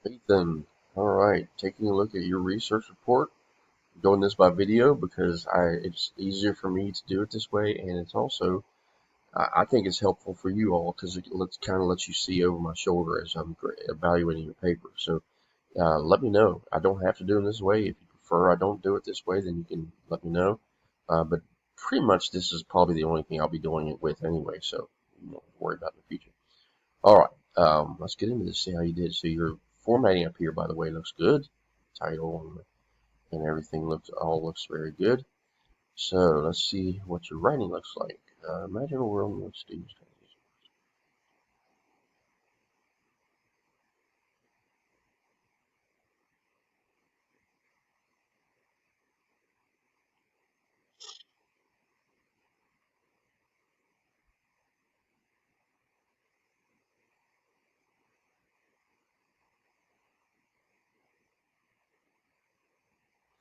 Ethan, all right, taking a look at your research report. I'm doing this by video because it's easier for me to do it this way, and it's also I think it's helpful for you all because it lets you see over my shoulder as I'm evaluating your paper. So let me know. I don't have to do it this way. If you prefer I don't do it this way, then you can let me know. But pretty much this is probably the only thing I'll be doing it with anyway, so you don't worry about it in the future. All right, let's get into this, see how you did. So your formatting up here, by the way, looks good. Title and everything looks very good. So let's see what your writing looks like. Imagine a world in which students.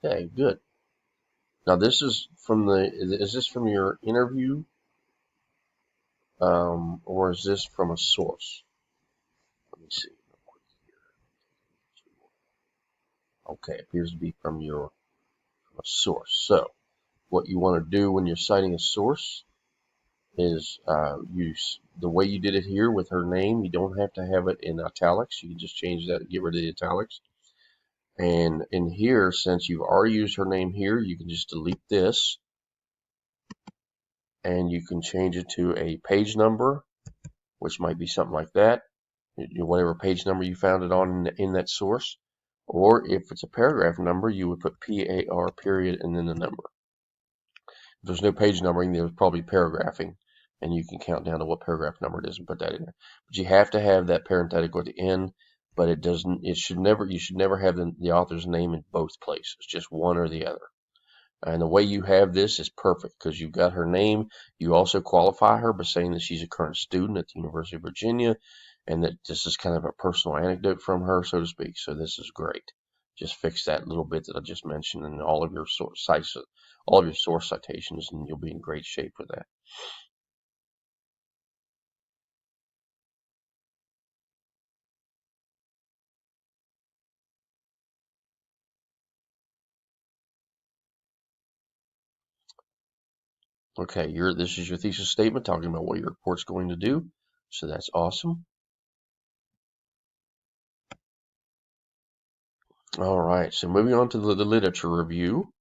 Okay, good. Now this is from is this from your interview, or is this from a source? Let me see. Okay, appears to be from a source. So what you want to do when you're citing a source is use the way you did it here with her name. You don't have to have it in italics. You can just change that, get rid of the italics. And in here, since you've already used her name here, you can just delete this and you can change it to a page number, which might be something like that, whatever page number you found it on in that source. Or if it's a paragraph number, you would put PAR period and then the number. If there's no page numbering, there's probably paragraphing, and you can count down to what paragraph number it is and put that in there. But you have to have that parenthetical at the end, but it doesn't. It should never. You should never have the author's name in both places, just one or the other. And the way you have this is perfect because you've got her name. You also qualify her by saying that she's a current student at the University of Virginia, and that this is kind of a personal anecdote from her, so to speak. So this is great. Just fix that little bit that I just mentioned in all of your source sites, all of your source citations, and you'll be in great shape with that. Okay, this is your thesis statement talking about what your report's going to do. So that's awesome. All right, so moving on to the literature review.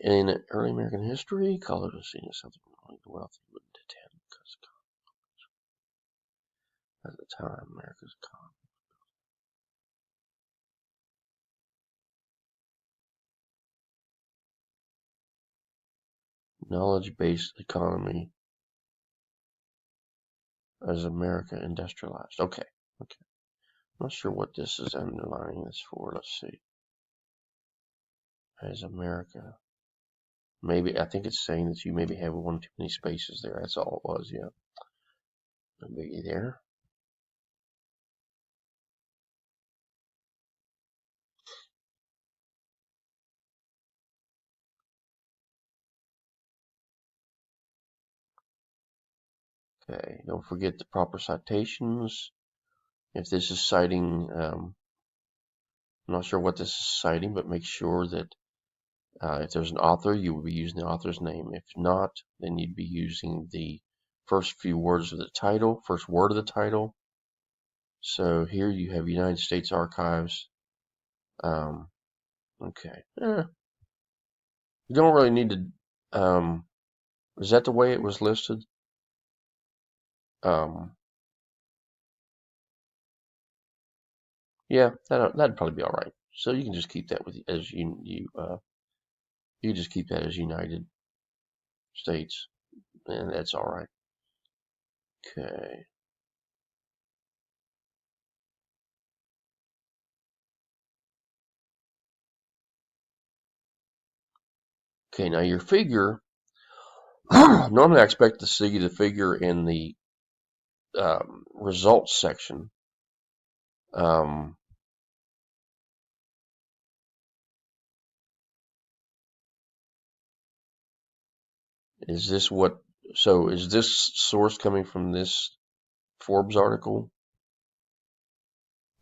In early American history, college was seen as something only the wealthy would attend because at the time, America's knowledge-based economy as America industrialized. Okay, okay. I'm not sure what this is underlining this for. Let's see. As America. Maybe, I think it's saying that you maybe have one too many spaces there. That's all it was, yeah. No biggie there. Okay, don't forget the proper citations. If this is citing, I'm not sure what this is citing, but make sure that if there's an author, you would be using the author's name. If not, then you'd be using the first few words of the title, first word of the title. So here you have United States Archives. Okay. You don't really need to. Is that the way it was listed? Um, yeah, that'd probably be all right. So you can just keep that with as you can just keep that as United States, and that's all right. Okay. Okay. Now your figure. Normally, I expect to see the figure in the results section. Um, is this what? So is this source coming from this Forbes article?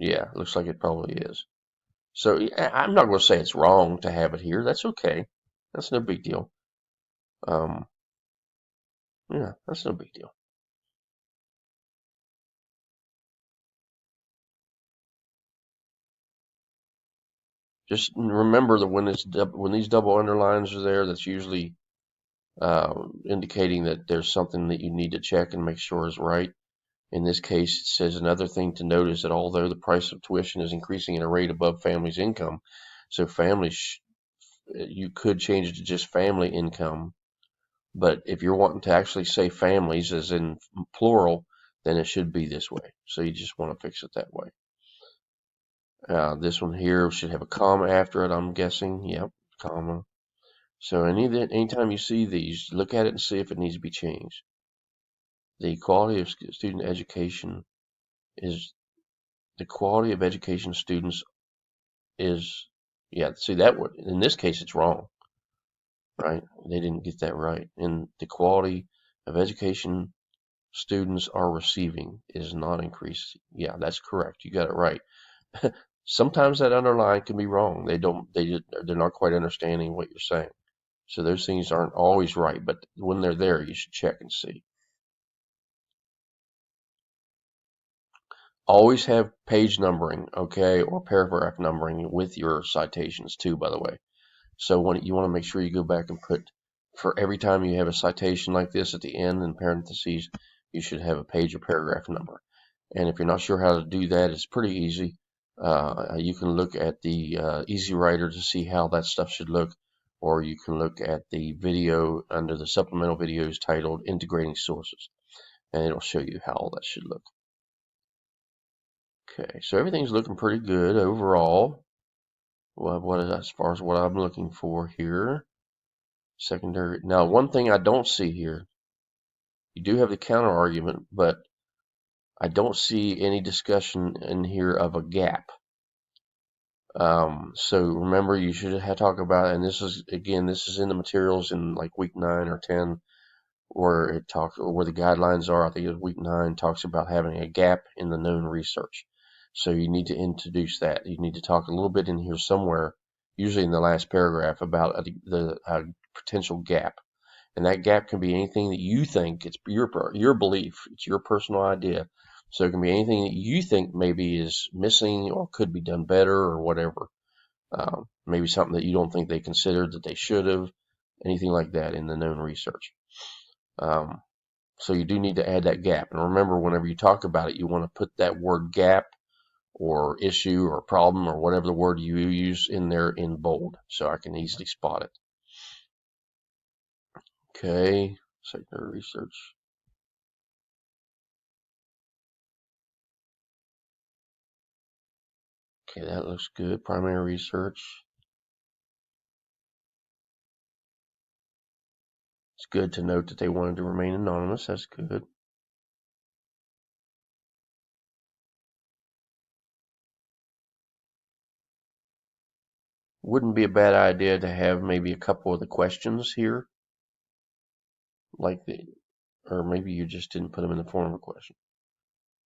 Yeah, looks like it probably is. So I'm not going to say it's wrong to have it here. That's okay. That's no big deal. Um, yeah, that's no big deal. Just remember that when these double underlines are there, that's usually indicating that there's something that you need to check and make sure is right. In this case, it says another thing to note is that although the price of tuition is increasing at a rate above family's income, so you could change it to just family income. But if you're wanting to actually say families as in plural, then it should be this way. So you just want to fix it that way. This one here should have a comma after it, I'm guessing. Yep, comma. So anytime you see these, look at it and see if it needs to be changed. The quality of student education is the quality of education students is, yeah, see that would, in this case it's wrong, right? They didn't get that right. And the quality of education students are receiving is not increased. Yeah, that's correct. You got it right. Sometimes that underline can be wrong. They're not quite understanding what you're saying. So those things aren't always right, but when they're there, you should check and see. Always have page numbering, okay, or paragraph numbering with your citations too, by the way. So when you want to make sure you go back and put, for every time you have a citation like this at the end in parentheses, you should have a page or paragraph number. And if you're not sure how to do that, it's pretty easy. You can look at the Easy Writer to see how that stuff should look, or you can look at the video under the supplemental videos titled Integrating Sources, and it'll show you how all that should look. Okay, so everything's looking pretty good overall. Well, as far as what I'm looking for here, secondary. Now, one thing I don't see here, you do have the counter argument, but I don't see any discussion in here of a gap. So remember, you should have talk about, and this is in the materials in like week 9 or 10, where it talks, or where the guidelines are. I think it's week 9 talks about having a gap in the known research. So you need to introduce that. You need to talk a little bit in here somewhere, usually in the last paragraph, about the potential gap. And that gap can be anything that you think, it's your belief, it's your personal idea. So it can be anything that you think maybe is missing or could be done better or whatever. Maybe something that you don't think they considered that they should have, anything like that in the known research. So you do need to add that gap. And remember, whenever you talk about it, you want to put that word gap or issue or problem or whatever the word you use in there in bold, so I can easily spot it. Okay, secondary research. Okay, that looks good. Primary research. It's good to note that they wanted to remain anonymous. That's good. Wouldn't be a bad idea to have maybe a couple of the questions here, or maybe you just didn't put them in the form of a question.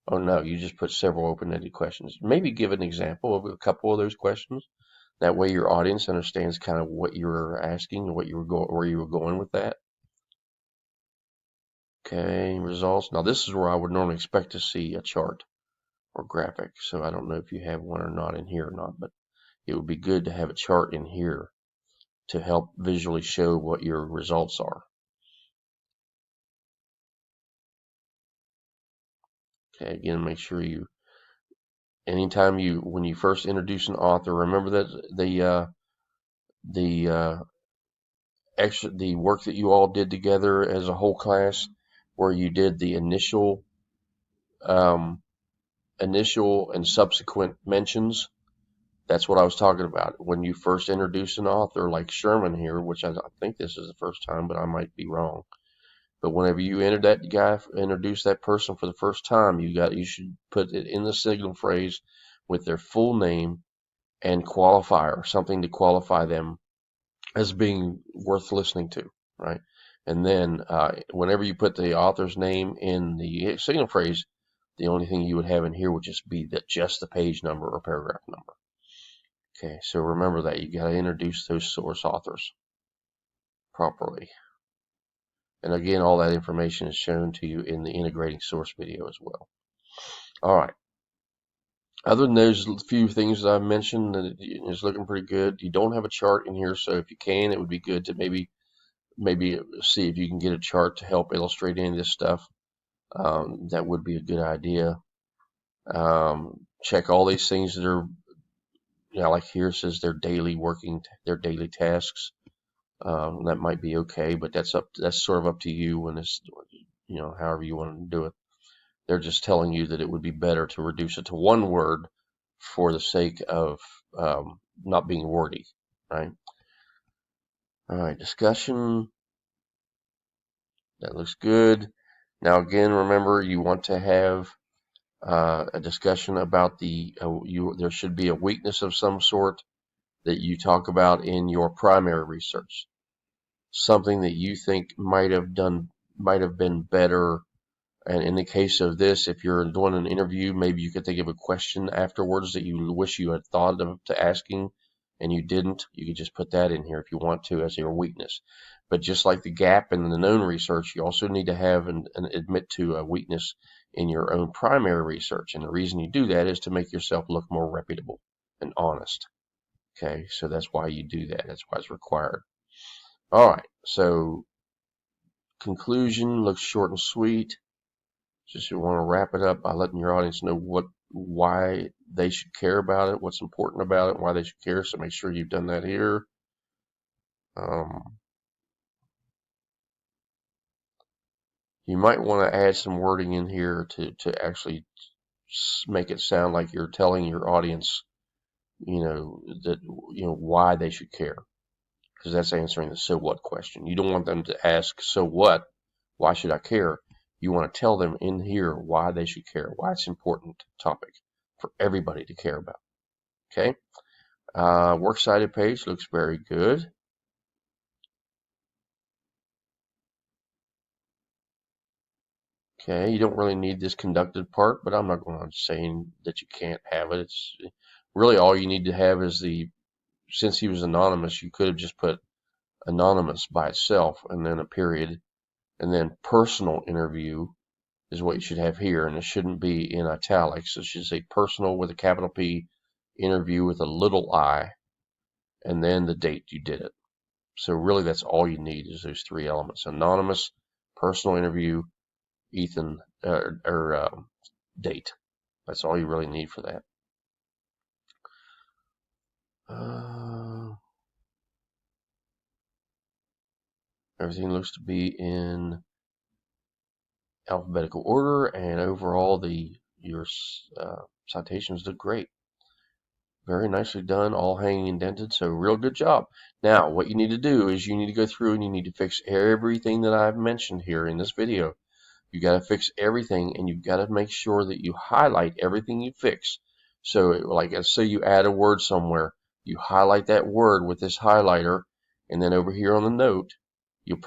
Oh no, you just put several open-ended questions. Maybe give an example of a couple of those questions. That way your audience understands kind of what you were asking, where you were going with that. Okay, results. Now this is where I would normally expect to see a chart or graphic. So I don't know if you have one or not in here or not, but it would be good to have a chart in here to help visually show what your results are. Okay, again, make sure anytime when you first introduce an author, remember that the work that you all did together as a whole class, where you did the um, initial and subsequent mentions. That's what I was talking about. When you first introduce an author like Sherman here, which I think this is the first time, but I might be wrong. But whenever you introduce that person for the first time, you should put it in the signal phrase with their full name and qualifier, something to qualify them as being worth listening to, right? And then whenever you put the author's name in the signal phrase, The only thing you would have in here would just be just the page number or paragraph number. Okay, so remember that you got to introduce those source authors properly. And again, all that information is shown to you in the integrating source video as well. All right. Other than those few things that I've mentioned, it's looking pretty good. You don't have a chart in here, so if you can, it would be good to maybe see if you can get a chart to help illustrate any of this stuff. That would be a good idea. Check all these things that are, like here it says their daily tasks. That might be okay, but that's sort of up to you when it's, however you want to do it. They're just telling you that it would be better to reduce it to one word for the sake of not being wordy, right? All right, discussion. That looks good. Now again, remember you want to have a discussion about there should be a weakness of some sort that you talk about in your primary research. Something that you think might have been better. And in the case of this, if you're doing an interview, maybe you could think of a question afterwards that you wish you had thought of to asking and you didn't. You could just put that in here if you want to as your weakness. But just like the gap in the known research, you also need to have and admit to a weakness in your own primary research. And the reason you do that is to make yourself look more reputable and honest. Okay, so that's why you do that. That's why it's required. All right, so conclusion looks short and sweet. Just you want to wrap it up by letting your audience know why they should care about it, what's important about it, why they should care. So make sure you've done that here. You might want to add some wording in here to actually make it sound like you're telling your audience, why they should care, because that's answering the so what question. You don't want them to ask, so what? Why should I care? You want to tell them in here why they should care, why it's an important topic for everybody to care about. Okay. Works cited page looks very good. Okay, you don't really need this conducted part, but I'm not going on saying that you can't have it. It's really all you need to have is since he was anonymous, you could have just put anonymous by itself and then a period, and then personal interview is what you should have here, and it shouldn't be in italics. It should say personal with a capital P, interview with a little I, and then the date you did it. So really that's all you need is those three elements: anonymous, personal interview, Ethan, date. That's all you really need for that. Everything looks to be in alphabetical order, and overall your citations look great. Very nicely done, all hanging indented, so real good job. Now, what you need to do is you need to go through and you need to fix everything that I've mentioned here in this video. You got to fix everything, and you've got to make sure that you highlight everything you fix. So, like, let's say you add a word somewhere, you highlight that word with this highlighter, and then over here on the note, you'll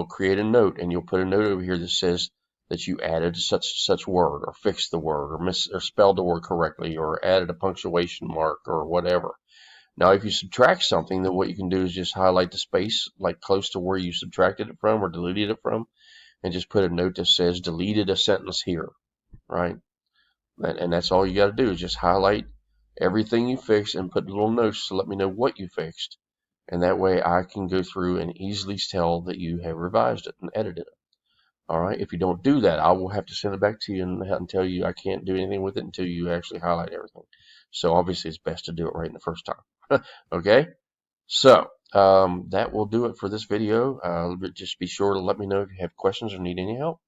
create a note, and you'll put a note over here that says that you added such word, or fixed the word, or spelled the word correctly, or added a punctuation mark, or whatever. Now, if you subtract something, then what you can do is just highlight the space, like close to where you subtracted it from or deleted it from, and just put a note that says deleted a sentence here, right? And that's all you got to do is just highlight everything you fixed and put little notes to let me know what you fixed. And that way I can go through and easily tell that you have revised it and edited it. All right. If you don't do that, I will have to send it back to you and tell you I can't do anything with it until you actually highlight everything. So obviously it's best to do it right in the first time. Okay. So that will do it for this video. Just be sure to let me know if you have questions or need any help.